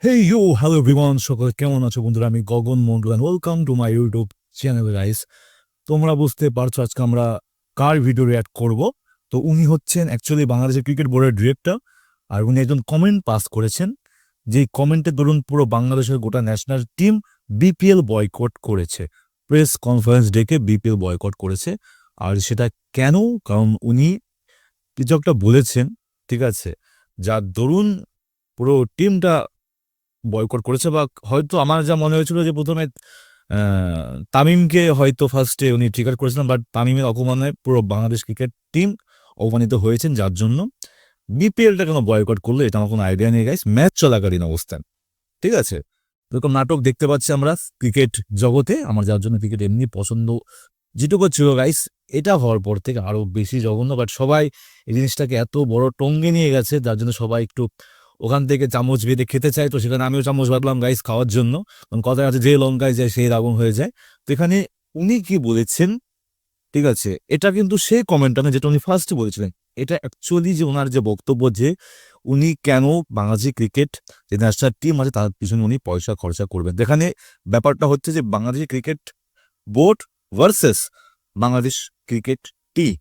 Hey you hello everyone, সকলে কেমন আছো বন্ধুরা? আমি Gagan Mondal and welcome to my YouTube channel guys. তোমরা বুঝতে পারছো আজকে আমরা কার ভিডিও রিঅ্যাক্ট করব। তো উনি হচ্ছেন অ্যাকচুয়ালি বাংলাদেশের ক্রিকেট বোর্ডের ডিরেক্টর, আর উনি একজন কমেন্ট পাস করেছেন, যেই কমেন্টের দরুন পুরো বাংলাদেশের গোটা ন্যাশনাল টিম বিপিএল বয়কট করেছে, প্রেস কনফারেন্স ডেকে বিপিএল বয়কট করেছে। আর সেটা কেন? কারণ উনি কিছু একটা বলেছেন, ঠিক আছে, যার দরুন পুরো টিমটা বয়কট করেছে। বা হয়তো আমার যা মনে হয়েছিল যে প্রথমে তামিমকে হয়তো ফার্স্টে উনি ট্রিগার করেছিলেন, বাট তামিমের অপমানে পুরো বাংলাদেশ ক্রিকেট টিম অপমানিত হয়েছেন, যার জন্য বিপিএলটা কেন বয়কট করলো এটা আমার কোনো আইডিয়া নেই গাইস, ম্যাচ চলাকালীন অবস্থান, ঠিক আছে। এরকম নাটক দেখতে পাচ্ছি আমরা ক্রিকেট জগতে, আমার যার জন্য ক্রিকেট এমনি পছন্দ যেটুকু ছিল গাইস, এটা হওয়ার পর থেকে আরো বেশি জঘন্য। বাট সবাই এই জিনিসটাকে এত বড় টঙ্গে নিয়ে গেছে, যার জন্য সবাই একটু ওখান থেকে চামচ বেঁধে খেতে চায়। তো সেখানে আমিও চামচ বাঁধলাম গাইস খাওয়ার জন্য, কারণ কথায় আছে যে লঙ্কায় যায় সেই আগুন হয়ে যায়। তো এখানে উনি কি বলেছেন, ঠিক আছে, এটা কিন্তু সেই কমেন্টটা না যেটা উনি ফার্স্টে বলেছিলেন। এটা অ্যাকচুয়ালি যে ওনার যে বক্তব্য, যে উনি কেন বাংলাদেশ ক্রিকেট যে ন্যাশনাল টিম আছে তার পিছনে উনি পয়সা খরচা করবেন। এখানে ব্যাপারটা হচ্ছে যে Bangladesh cricket board versus Bangladesh cricket team,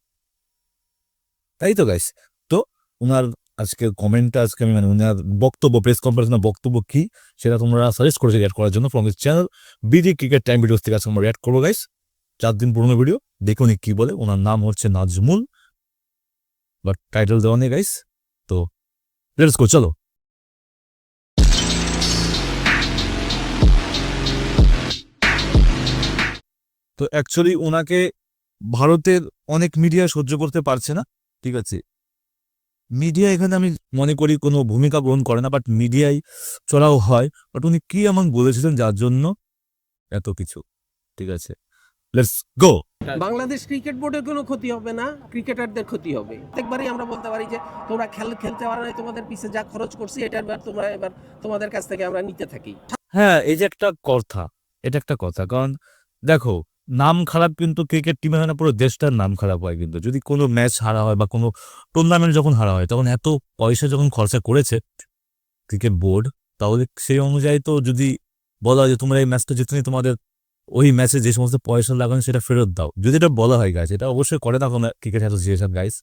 তাই তো গাইস। তো ওনার আজকে কমেন্টটা, আজকে আমি মানে ওনার বক্তব্য, প্রেস কনফারেন্সের বক্তব্য কি সেটা তোমরা সাজেস্ট করেছে রিয়াক্ট করার জন্য from this channel BD cricket time videos থেকে আজকে আমরা রিয়াক্ট করবো গাইস। 4 দিন পুরোনো ভিডিও, দেখুন কি বলে। ওনার নাম হচ্ছে নাজমুল, বাট টাইটেল দেওয়া নেই গাইস। তো লেটস গো, চলো। তো অ্যাকচুয়ালি ওনাকে ভারতের অনেক মিডিয়া সহ্য করতে পারছে না, ঠিক আছে। মিডিয়া এখানে আমি মনে করি কোনো ভূমিকা গ্রহণ করে না, বাট মিডিয়ায় চড়াও হয়। বাট উনি কি এমন বলেছিলেন যার জন্য এত কিছু, ঠিক আছে, লেটস গো। বাংলাদেশ ক্রিকেট বোর্ডের কোনো ক্ষতি হবে না, ক্রিকেটারদের ক্ষতি হবে। প্রত্যেকবারই আমরা বলতে পারি যে তোমরা খেলতে পারো না, তোমাদের পিছে যা খরচ করছি এটার তোমরা এবার তোমাদের কাছ থেকে আমরা নিতে থাকি। হ্যাঁ, এই যে একটা কথা, এটা একটা কথা, কারণ দেখো নাম খারাপ কিন্তু ক্রিকেট টিমে হয় না, পুরো দেশটার নাম খারাপ হয়। কিন্তু যদি কোনো ম্যাচ হারা হয় বা কোনো টুর্নামেন্ট যখন হারা হয়, তখন এত পয়সা যখন খরচা করেছে ক্রিকেট বোর্ড, তাহলে সেই অনুযায়ী তো যদি বলা হয় যে তোমরা এই ম্যাচটা জিতনি, তোমাদের ওই ম্যাচে যে সমস্ত পয়সা লাগানো সেটা ফেরত দাও, যদি এটা বলা হয় গাইস, এটা অবশ্যই করে না কোনো ক্রিকেট অ্যাসোসিয়েশন গাইস,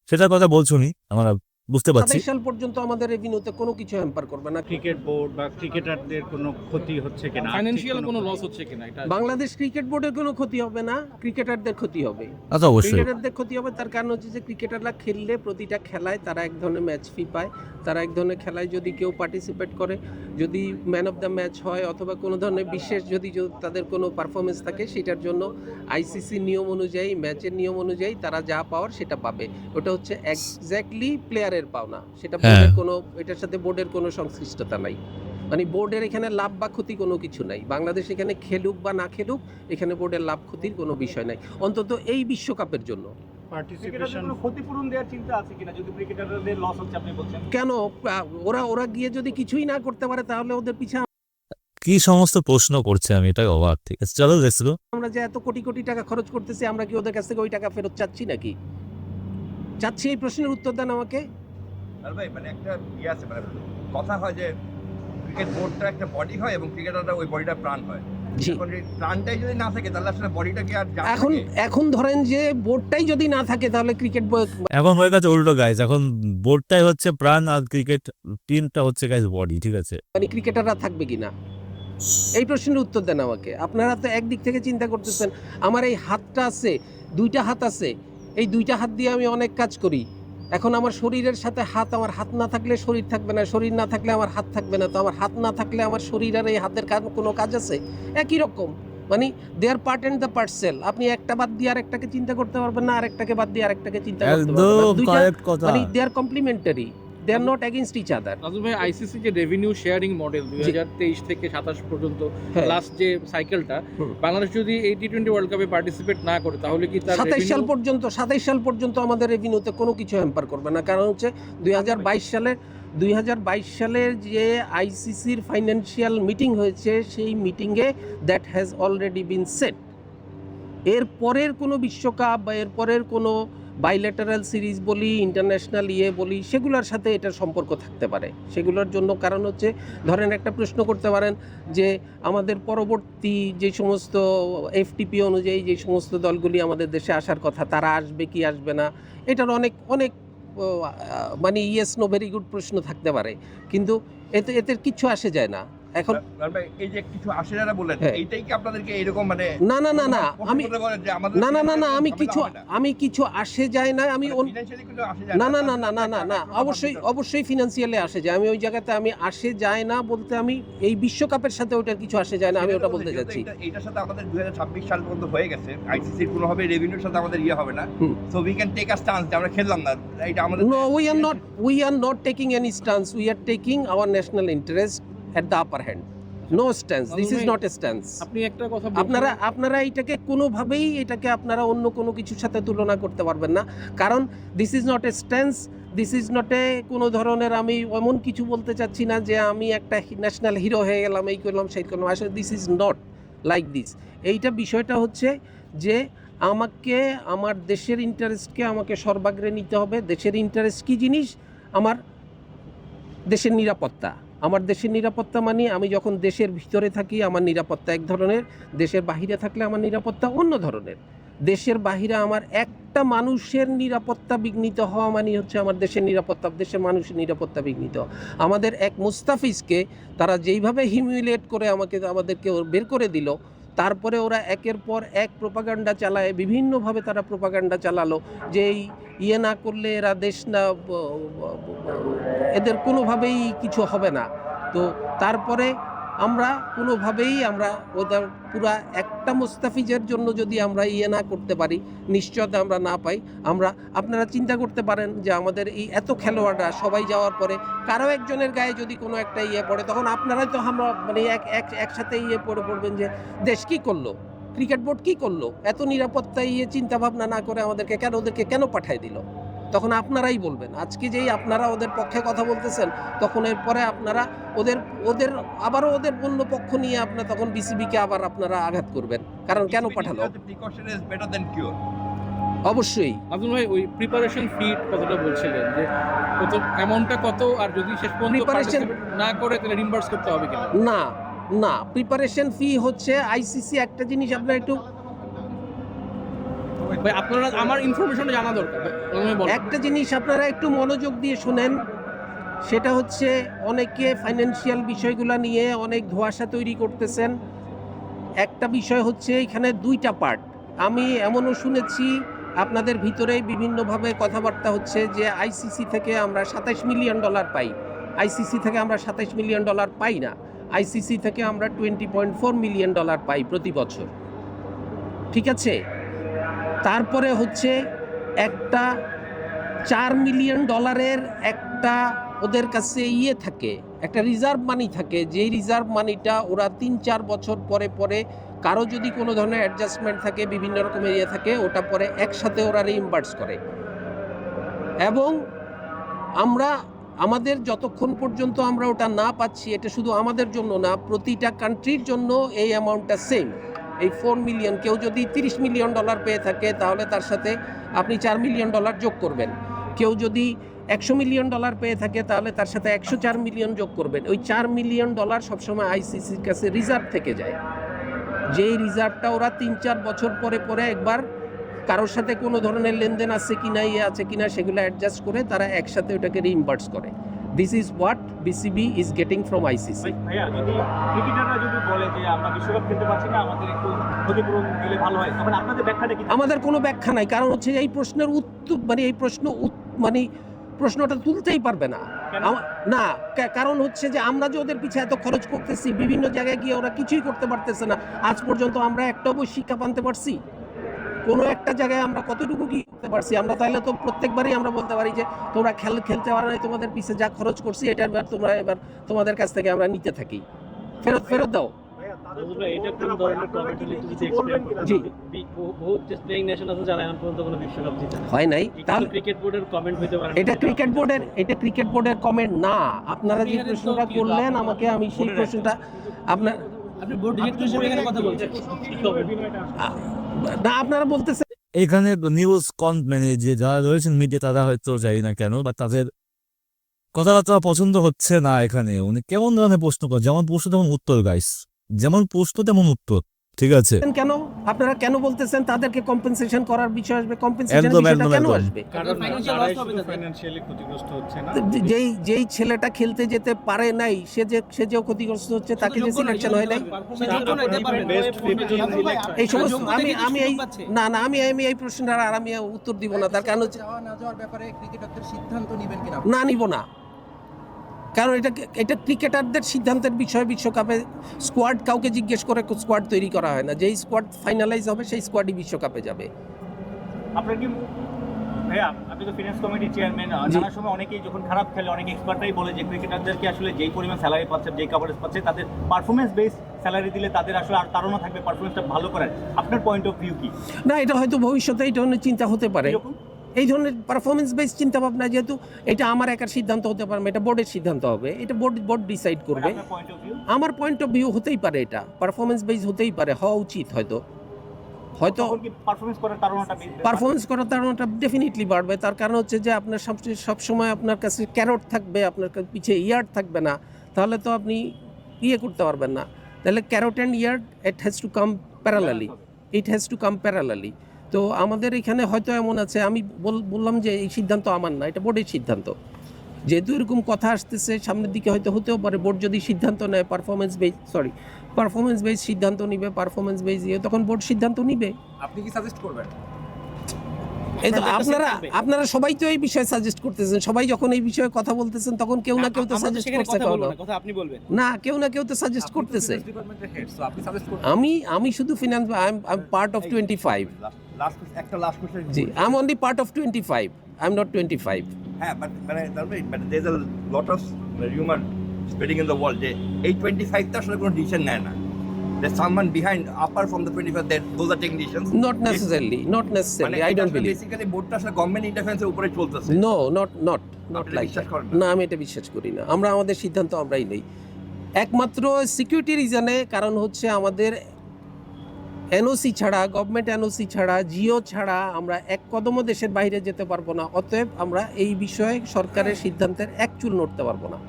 সেটার কথা বলছো নি, আমরা বুঝতে পারছি। 27 সাল পর্যন্ত আমাদের রেভিনিউতে কোনো কিছু হ্যাম্পার করবে না। ক্রিকেট বোর্ড বা ক্রিকেটারদের কোনো ক্ষতি হচ্ছে কিনা, ফাইন্যান্সিয়াল কোনো লস হচ্ছে কিনা এটা বাংলাদেশ ক্রিকেট বোর্ডের কোনো ক্ষতি হবে না, ক্রিকেটারদের ক্ষতি হবে। আচ্ছা, অবশ্যই। ক্রিকেটারদের ক্ষতি হবে তার কারণ হচ্ছে যে ক্রিকেটাররা খেললে প্রতিটা খেলায় তারা এক ধরনের ম্যাচ ফি পায়। তারা এক ধরনের খেলায় যদি কেউ পার্টিসিপেট করে, যদি ম্যান অফ দ্য ম্যাচ হয় অথবা কোনো ধরনের বিশেষ যদি তাদের কোনো পারফরমেন্স থাকে, সেটার জন্য আইসিসি নিয়ম অনুযায়ী, ম্যাচের নিয়ম অনুযায়ী তারা যা পাওয়ার সেটা পাবে। ওটা হচ্ছে এক্স্যাক্টলি প্লেয়ারের পাওনা, সেটা বোর্ডের কোনো, এটার সাথে বোর্ডের কোনো সংশ্লিষ্টতা নাই। মানে বোর্ডের এখানে লাভ বা ক্ষতি কোনো কিছু নাই। বাংলাদেশ এখানে খেলুক বা না খেলুক, এখানে বোর্ডের লাভ ক্ষতির কোনো বিষয় নাই, অন্তত এই বিশ্বকাপের জন্য। পার্টিসিপেশন ক্ষতিপূরণ দেওয়ার চিন্তা আছে কিনা, যদি ক্রিকেটারদের লস হচ্ছে আপনি বলছেন? কেন ওরা গিয়ে যদি কিছুই না করতে পারে তাহলে ওদের পিছে কি সমস্ত প্রশ্ন করছে, আমি এটাই অবাক। ঠিক আছে, চলো লেটস গো। আমরা যে এত কোটি কোটি টাকা খরচ করতেছি, আমরা কি ওদের কাছ থেকে ওই টাকা ফেরত চাচ্ছি নাকি? চাচ্ছি? এই প্রশ্নের উত্তর দেন আমাকে। ভাই মানে একটা আছে, মানে কথা হয় যে ক্রিকেট বোর্ডটা একটা বডি হয় এবং ক্রিকেটাররা ওই বডিটা প্রাণ হয়। এখন এই প্রাণটাই যদি না থাকে তাহলে আসলে বডিটা কি আর এখন ধরেন যে বোর্ডটাই যদি না থাকে তাহলে ক্রিকেট এখন হয়ে গেছে উল্টো গাইজ, এখন বোর্ডটাই হচ্ছে প্রাণ আর ক্রিকেট টিমটা হচ্ছে গাইজ বডি, ঠিক আছে। মানে ক্রিকেটাররা থাকবে কিনা, এই প্রশ্নের উত্তর দেন আমাকে। আপনারা তো একদিক থেকে চিন্তা করতেছেন আমার এই হাতটা আছে, দুইটা হাত আছে, এই দুইটা হাত দিয়ে আমি অনেক কাজ করি। এখন আমার শরীরের সাথে হাত, আমার হাত না থাকলে শরীর থাকবে না, শরীর না থাকলে আমার হাত থাকবে না। তো আমার হাত না থাকলে আমার শরীর আর এই হাতের কোনো কাজ আছে? একই রকম, মানে they R part and the parcel. আপনি একটা বাদ দিয়ে আরেকটাকে চিন্তা করতে পারবেন না, আরেকটাকে বাদ দিয়ে আরেকটাকে চিন্তা করতে পারবেন না। একদম কারেক্ট কথা। মানে they are complementary, they are not against each other. Raju ভাই, আইসিসি যে রেভিনিউ শেয়ারিং মডেল 2023 থেকে 27 পর্যন্ত লাস্ট যে সাইকেলটা, বাংলাদেশ যদি এই টি20 ওয়ার্ল্ড কাপে পার্টিসিপেট না করে তাহলে কি তার 27 সাল পর্যন্ত আমাদের রেভিনিউতে কোনো কিছু হ্যাম্পার করবে না। কারণ হচ্ছে 2022 সালের যে আইসিসির ফাইন্যান্সিয়াল মিটিং হয়েছে, সেই মিটিংয়ে that has already been set. এর পরের কোনো বিশ্বকাপ বা এর পরের কোনো বাইলেটারাল সিরিজ বলি, ইন্টারন্যাশনাল বলি, সেগুলোর সাথে এটার সম্পর্ক থাকতে পারে। সেগুলোর জন্য কারণ হচ্ছে, ধরেন একটা প্রশ্ন করতে পারেন যে আমাদের পরবর্তী যে সমস্ত এফটিপি অনুযায়ী যে সমস্ত দলগুলি আমাদের দেশে আসার কথা, তারা আসবে কি আসবে না, এটার অনেক অনেক মানে ইয়েস নো ভেরি গুড প্রশ্ন থাকতে পারে, কিন্তু এতে কিচ্ছু আসে যায় না এখন। এই যে কিছু আসে যারা বললেন, হ্যাঁ। এইটাই কি আপনাদেরকে এরকম মানে না না না না আমি বলেন যে আমাদের আমি কিছু আসে যায় না, আমি financially কিছু আসে যায় না না না না না না না অবশ্যই ফিনান্সিয়ালি আসে যায়। আমি ওই জায়গাতে আমি আসে যায় না বলতে, আমি এই বিশ্বকাপের সাথে ওটার কিছু আসে যায় না, আমি ওটা বলতে যাচ্ছি। এইটার সাথে আমাদের 2026 সাল পর্যন্ত হয়ে গেছে, আইসিসির কোনোভাবে রেভিনিউর সাথে আমাদের হবে না, so we can take a stance যে আমরা খেললাম না, এটা আমাদের No, we are not taking any stance. We are taking our national interest at the upper hand. No stance. This is not a stance. আপনি একটা কথা আপনারা এটাকে কোনোভাবেই এটাকে আপনারা অন্য কোনো কিছুর সাথে তুলনা করতে পারবেন না, কারণ this is not a stance, this is not a কোনো ধরনের, আমি এমন কিছু বলতে চাচ্ছি না যে আমি একটা ন্যাশনাল হিরো হয়ে গেলাম, এই করলাম সেই করলাম, আসলে this is not like this. এইটা বিষয়টা হচ্ছে যে আমাকে আমার দেশের ইন্টারেস্টকে আমাকে সর্বাগ্রে নিতে হবে। দেশের ইন্টারেস্ট কী জিনিস? আমার দেশের নিরাপত্তা। আমার দেশের নিরাপত্তা মানে আমি যখন দেশের ভিতরে থাকি আমার নিরাপত্তা এক ধরনের, দেশের বাহিরে থাকলে আমার নিরাপত্তা অন্য ধরনের। দেশের বাহিরে আমার একটা মানুষের নিরাপত্তা বিঘ্নিত হওয়া মানে হচ্ছে আমার দেশের নিরাপত্তা, দেশের মানুষের নিরাপত্তা বিঘ্নিত। আমাদের এক মুস্তাফিজকে তারা যেইভাবে হিমিউলেট করে আমাদেরকে বের করে দিল, তারপরে ওরা একের পর এক প্রোপাগান্ডা চালায়, বিভিন্নভাবে তারা প্রোপাগান্ডা চালালো যে না করলে এরা দেশ না, এদের কোনোভাবেই কিছু হবে না। তো তারপরে আমরা কোনোভাবেই আমরা ওদের পুরা একটা মুস্তাফিজের জন্য যদি আমরা না করতে পারি, নিশ্চয়তা আমরা না পাই, আপনারা চিন্তা করতে পারেন যে আমাদের এই এত খেলোয়াড়রা সবাই যাওয়ার পরে কারো একজনের গায়ে যদি কোনো একটা পড়ে, তখন আপনারাই তো আমরা মানে একসাথে পড়বেন যে দেশ কী করলো, ক্রিকেট বোর্ড কী করলো, এত নিরাপত্তা চিন্তা ভাবনা না করে ওদেরকে কেন পাঠায় দিল, তখন আপনারাই বলবেন। আজকে যেই আপনারা ওদের পক্ষে কথা বলতেছেন, তখন এরপরে আপনারা ওদের আবারও ওদের অন্য পক্ষ নিয়ে আপনারা তখন বিসিবিকে আবার আপনারা আঘাত করবেন, কারণ কেন পাঠালো। অবশ্যই আব্দুল ভাই, ওই প্রিপারেশন ফি কতটা বলছিলেন, যে কত অ্যামাউন্টটা কত, আর যদি শেষ পর্যন্ত Preparation না করে তাহলে রিম্বার্স করতে হবে কিনা? না প্রিপারেশন ফি হচ্ছে আইসিসি একটা জিনিস আপনারা একটু ভাই, আপনারা আমার ইনফরমেশনটা জানা দরকার। একটা জিনিস আপনারা একটু মনোযোগ দিয়ে শুনেন, সেটা হচ্ছে অনেকে ফাইন্যান্সিয়াল বিষয়গুলো নিয়ে অনেক ধোঁয়াশা তৈরি করতেছেন। একটা বিষয় হচ্ছে এখানে দুইটা পার্ট। আমি এমনও শুনেছি আপনাদের ভিতরেই বিভিন্নভাবে কথাবার্তা হচ্ছে যে আইসিসি থেকে আমরা $27 মিলিয়ন পাই। আইসিসি থেকে আমরা $27 মিলিয়ন পাই না, আইসিসি থেকে আমরা $20.4 মিলিয়ন পাই প্রতি বছর, ঠিক আছে? তারপরে হচ্ছে একটা $4 মিলিয়ন একটা ওদের কাছে থাকে, একটা রিজার্ভ মানি থাকে, যেই রিজার্ভ মানিটা ওরা 3-4 বছর পরে পরে কারো যদি কোনো ধরনের অ্যাডজাস্টমেন্ট থাকে, বিভিন্ন রকমের থাকে, ওটা পরে একসাথে ওরা রিইম্বার্স করে। এবং আমাদের যতক্ষণ পর্যন্ত আমরা ওটা না পাচ্ছি, এটা শুধু আমাদের জন্য না, প্রতিটা কান্ট্রির জন্য এই অ্যামাউন্টটা সেম। এই $4 মিলিয়ন, কেউ যদি $30 মিলিয়ন পেয়ে থাকে তাহলে তার সাথে আপনি $4 মিলিয়ন যোগ করবেন। কেউ যদি $100 মিলিয়ন পেয়ে থাকে তাহলে তার সাথে $104 মিলিয়ন যোগ করবেন। ওই $4 মিলিয়ন সবসময় আইসিসির কাছে রিজার্ভ থেকে যায়, যেই রিজার্ভটা ওরা 3-4 বছর পরে পরে একবার কারোর সাথে কোনো ধরনের লেনদেন আছে কিনা আছে কিনা সেগুলো অ্যাডজাস্ট করে তারা একসাথে ওটাকে রিইম্বার্স করে। This is what BCB is getting from ICC. ভাইয়া, যদি ক্রিকেটাররা যদি বলে যে আমরা বিশ্বকাপ খেলতে পারছি না, আমাদের একটু ক্ষতিপূরণ দিলে ভালো হয়, তখন আপনাদের ব্যাখ্যাটা কি? আমাদের কোনো ব্যাখ্যা নাই, কারণ হচ্ছে এই প্রশ্নের উত্তর মানে প্রশ্নটা তুলতেই পারবে না। না, কারণ হচ্ছে যে আমরা যে ওদের পিছিয়ে এত খরচ করতেছি, বিভিন্ন জায়গায় গিয়ে ওরা কিছুই করতে পারতেছে না। আজ পর্যন্ত আমরা একটা শিক্ষা আনতে পারছি? কোনো একটা জায়গায় আমরা কতটুকু কি করতে পারছি? আমরা তাহলে তো প্রত্যেকবারই আমরা বলতে পারি যে তোমরা খেলতে পারো না, তোমাদের পিছে যা খরচ করছি এটা এবার তোমাদের কাছ থেকে আমরা নিতে থাকি, ফেরত দাও। এটা কোন ধরনের কমেন্ট হলে যদি এক্সপ্লেইন করেন? জি, বহুত প্লেইং নেশন আছে যারা এখন পর্যন্ত কোনো বিশ্বকাপ জিতে হয় নাই, তাহলে ক্রিকেট বোর্ডের কমেন্ট হইতে পারে? এটা ক্রিকেট বোর্ডের কমেন্ট না। আপনারা যে প্রশ্নটা করলেন আমাকে, আমি সেই প্রশ্নটা আপনি বোর্ড ডিরেক্টর হিসেবে এখানে কথা বলছেন না, আপনারা বলতেছেন এখানে নিউজ মানে যে যারা রয়েছেন মিডিয়া তারা হয়তো জানি না কেন বা তাদের কথাবার্তা পছন্দ হচ্ছে না এখানে। উনি কেমন ধরনের প্রশ্ন করেন, যেমন প্রশ্ন তেমন উত্তর গাইস, যেমন প্রশ্ন তেমন উত্তর, ঠিক আছে? কেন আপনারা কেন বলতেছেন তাদেরকে কম্পেনসেশন করার বিষয় আসবে? কম্পেনসেশন একদম, বিষয়টা একদম, কেন একদম। আসবে? কারণ financial তারাই loss হবে শুধু তাদের। ফাইন্যান্সিয়ালি ক্ষতিগ্রস্ত হচ্ছে না। যেই ছেলেটা খেলতে যেতে পারে নাই সে যে ক্ষতিগ্রস্ত হচ্ছে তাকে যে সিলেকশন হয় নাই এই সমস্ত আমি এই প্রশ্নটার আর আমি উত্তর দিব না। তার কারণ হচ্ছে যাওয়া না যাওয়ার ব্যাপারে ক্রিকেটারদের সিদ্ধান্ত নেবেন কিনা? না, নিব না। কারণ এটা ক্রিকেটারদের সিদ্ধান্তের বিষয়। বিশ্বকাপে স্কোয়াড কাউকে জিজ্ঞেস করে স্কোয়াড তৈরি করা হয় না। যেই স্কোয়াড ফাইনালাইজ হবে সেই স্কোয়াডই বিশ্বকাপে যাবে। আপনার কি ভাইয়া, আপনি তো ফিনান্স কমিটির চেয়ারম্যান, নানা সময় অনেকেই যখন খারাপ খেলে অনেক এক্সপার্টরাই বলে যে ক্রিকেটারদেরকে আসলে যেই পরিমাণ স্যালারি পাচ্ছে, যেই কভারেজ পাচ্ছে, তাদের পারফরমেন্স বেস স্যালারি দিলে তাদের আসলে আর তাড়না থাকবে পারফরমেন্সটা ভালো করার। আপনার পয়েন্ট অফ ভিউ কি? না, এটা হয়তো ভবিষ্যতে এই ধরনের চিন্তা হতে পারে। এরকম এই ধরনের পারফরমেন্স বেস চিন্তা ভাবনা, যেহেতু এটা আমার একার সিদ্ধান্ত হতে পারে না, এটা বোর্ডের সিদ্ধান্ত হবে। এটা বোর্ড ডিসাইড করবে। আপনার পয়েন্ট অফ ভিউ? আমার পয়েন্ট অফ ভিউ হতেই পারে, এটা পারফরমেন্স বেস হতেই পারে, হওয়া উচিত। হয়তো তখন কি পারফরমেন্স করার তাড়নাটা পারফরমেন্স করার ধারণাটা ডেফিনেটলি বাড়বে। তার কারণ হচ্ছে যে আপনার সবসময় আপনার কাছে ক্যারট থাকবে, আপনার পিছে ইয়ার্ড থাকবে না, তাহলে তো আপনি করতে পারবেন না। তাহলে carrot and yard it has to come parallelly. তো আমাদের এখানে হয়তো এমন আছে, আমি বললাম যে এই সিদ্ধান্ত আমার না, এটা বোর্ডের সিদ্ধান্ত। যেহেতু এরকম কথা আসতেছে সামনের দিকে, হয়তো হতেও পারে বোর্ড যদি সিদ্ধান্ত নেয় পারফরমেন্স বেস সিদ্ধান্ত নিবে, পারফরমেন্স বেস তখন বোর্ড সিদ্ধান্ত নিবে। আপনি কি সাজেস্ট করবেন? এই তো আপনারা সবাই তো এই বিষয়ে সাজেস্ট করতেছেন। সবাই যখন এই বিষয়ে কথা বলতেছেন তখন কেউ না কেউ তো সাজেস্ট করতে কথা আপনি বলবেন না, কেউ না কেউ তো সাজেস্ট করতেছে। ডিপার্টমেন্টের হেড, সো আপনি সাজেস্ট করবেন? আমি শুধু finance, I am part of 25। Last question. জি, I am only part of 25, I am not 25। হ্যাঁ, বাট মানে there is a lot of rumour spreading in the world যে এই 25 টা আসলে কোনো ডিসিশন নেয় না। There's someone behind, apart from the 25, that those are taking decisions. Not necessarily, I don't believe. Basically, বোর্ডটা আসলে গভর্নমেন্ট ইন্টারফারেন্সের উপরে চলতেছে। No, not আপনি like বিশ্বাস that. করেন না? না, আমি এটা বিশ্বাস করি না। আমরা আমাদের সিদ্ধান্ত আমরাই নেই, একমাত্র সিকিউরিটি রিজনে। কারণ হচ্ছে আমাদের এনওসি ছাড়া, গভর্নমেন্ট এনওসি ছাড়া, জিও ছাড়া আমরা এক কদমও দেশের বাইরে যেতে পারবো না। অতএব আমরা এই বিষয়ে সরকারের সিদ্ধান্তের এক চুল নড়তে পারবো না।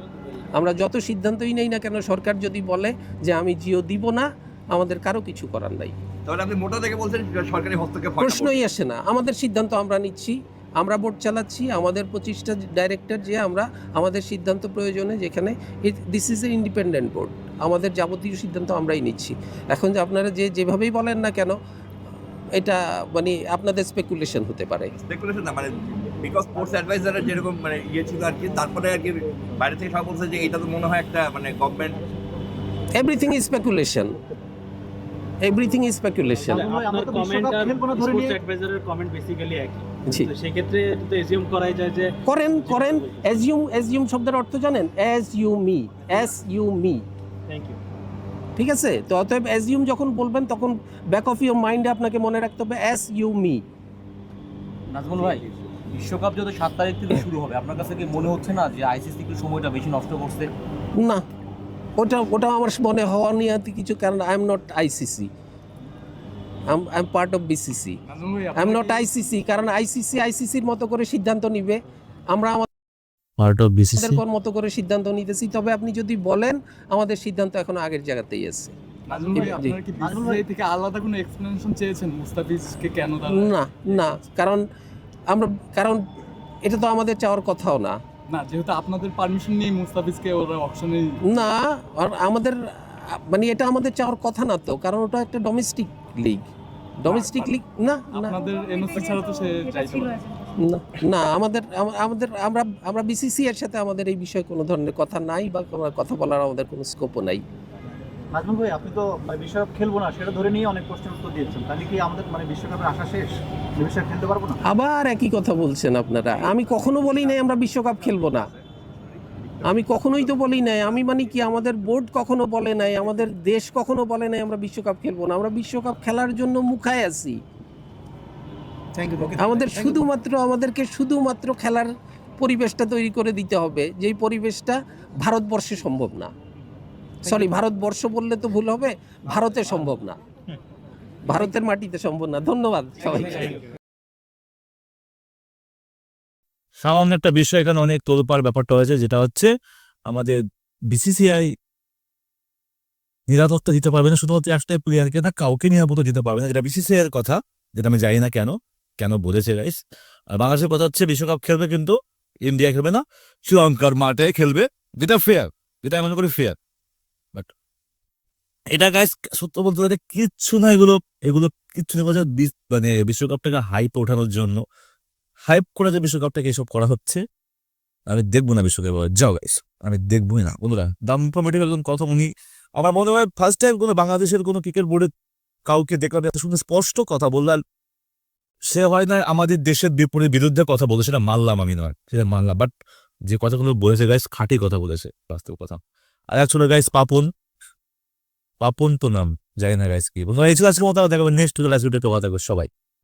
আমরা যত সিদ্ধান্তই নেই না কেন, সরকার যদি বলে যে আমি জিও দিব না, আমাদের কারো কিছু করার নাই। তাহলে আপনি মোটা থেকে বলছেন সরকারি হস্তক্ষেপ হয় না? প্রশ্নই আসে না। আমাদের সিদ্ধান্ত আমরা নিচ্ছি, আমরা বোর্ড চালাচ্ছি, আমাদের 25টা ডাইরেক্টর, যে আমরা আমাদের সিদ্ধান্ত প্রয়োজনে, যেখানে this is a independent board, আমাদের যাবতীয় সিদ্ধান্ত আমরাই নিচ্ছি। এখন যে আপনারা যেভাবেই বলেন না কেন, এটা মানে আপনাদের স্পেকুলেশন হতে পারে। স্পেকুলেশন না, মানে বিকজ স্পোর্টস অ্যাডভাইজারের যেরকম মানে ছিল আর কি, তারপরে আর কি বাইরে থেকে সব বলছে যে এটা তো মনে হয় একটা মানে গভর্নমেন্ট। Everything is speculation. আপনার কমেন্ট আর স্পোর্টস অ্যাডভাইজারের কমেন্ট বেসিক্যালি একই। জি, তো সেই ক্ষেত্রে তো এজিউম করাই যায় যে করেন। অ্যাজিউম শব্দের অর্থ জানেন? As you me. Thank you. ঠিক আছে? তো অতএব অ্যাজিউম যখন বলবেন তখন ব্যাক অফ ইউর মাইন্ডে আপনাকে মনে রাখতে হবে অ্যাজ ইউ মি। নাজমুল ভাই, বিশ্বকাপ যত 7 তারিখ থেকে শুরু হবে, আপনার কাছে কি মনে হচ্ছে না যে আইসিসি কি সময়টা বেশি নষ্ট করছে? না, ওটা আমার মনে হওয়া নিয়ে কিছু, কারণ I am not ICC, I am part of BCC, I am not ICC. কারণ আইসিসির মতো করে সিদ্ধান্ত নিবে, আমরা পার্ট অফ বিসিসি আমাদের মতো করে সিদ্ধান্ত নিতেছি। তবে আপনি যদি বলেন, আমাদের সিদ্ধান্ত এখনো আগের জায়গাতেই আছে। নাজমুল ভাই, আপনারা কি বিসিসিআই থেকে আলাদা কোনো এক্সপ্লেনেশন চেয়েছেন মুস্তাফিজকে কেন না, কারণ এটা তো আমাদের চাওয়ার কথাও না। না, যেহেতু আপনাদের পারমিশন নেই মুস্তাফিজকে ওরা অপশনে না, আর আমাদের মানে এটা আমাদের চাওয়ার কথা না তো, কারণ ওটা একটা ডোমেস্টিক লিগ না। আপনাদের এনওসি ছাড়া তো সে চাইতো না, আমরা বিসিসি এর সাথে আমাদের এই বিষয়ে কোনো ধরনের কথা নাই, বা কথা বলার আমাদের কোনো স্কোপও নাই। নাজমুল ভাই, আপনি তো বিশ্বকাপ খেলবো না সেটা ধরে নিয়ে অনেক প্রশ্নের উত্তর দিয়েছেন। তাহলে কি আমাদের বিশ্বকাপের আশা শেষ? বিশ্বকাপ খেলতে পারবো না? আবার একই কথা বলছেন আপনারা। আমি কখনো বলি নাই আমরা বিশ্বকাপ খেলবো না, আমি কখনোই তো বলি নাই। আমি মানে কি, আমাদের বোর্ড কখনো বলে নাই, আমাদের দেশ কখনো বলে নাই আমরা বিশ্বকাপ খেলবো না। আমরা বিশ্বকাপ খেলার জন্য মুখায় আছি। আমাদেরকে শুধুমাত্র খেলার পরিবেশটা তৈরি করে দিতে হবে, যেই পরিবেশটা ভারতবর্ষে সম্ভব না। ভারতবর্ষ বললে তো ভুল হবে, ভারতে সম্ভব না। ভারতের মাটিতে সম্ভব না। ধন্যবাদ সবাইকে। সামান্য একটা বিষয় এখানে অনেক তোলপাড় ব্যাপারটা হয়েছে, যেটা হচ্ছে আমাদের বিসিসিআই নিরাপত্তা দিতে পারবে না শুধুমাত্র একটা প্লেয়ারকে, না কাউকে নিরাপত্তা দিতে পারবে না, যেটা বিসিসিআই এর কথা, যেটা আমি জানি না কেন বলেছে গাইস। আর বাংলাদেশের কথা হচ্ছে বিশ্বকাপ খেলবে কিন্তু ইন্ডিয়া খেলবে না, শ্রীলঙ্কার মাঠে খেলবে, যেটা ফেয়ার, যেটা আমি মনে করি ফেয়ার। বাট এটা গাইস সত্য বলতে গেলে কিচ্ছু না, এগুলো কিচ্ছু নেই, মানে বিশ্বকাপটাকে হাইপ ওঠানোর জন্য, হাইপ করে যে বিশ্বকাপটাকে এসব করা হচ্ছে। আমি দেখবো না বিশ্বকাপ, যাও গাইস, আমি দেখবোই না বন্ধুরা। দাম্পা মেডিকেল কথা উনি, আমার মনে হয় ফার্স্ট টাইম কোনো বাংলাদেশের কোনো ক্রিকেট বোর্ডে কাউকে দেখলাম এত সুন্দর স্পষ্ট কথা বললাম। সে হয় না আমাদের দেশের বিরুদ্ধে কথা বলে, সেটা মানলাম আমি, নয় সেটা মানলাম, বাট যে কথাগুলো বলেছে গাইস খাঁটি কথা বলেছে, বাস্তব কথা। আর আসলে গাইস পাপন তো নাম জানি না গাইস কি বন্ধুরা। এই ছিল আজকের মতো, দেখা নেক্সট কথা সবাই।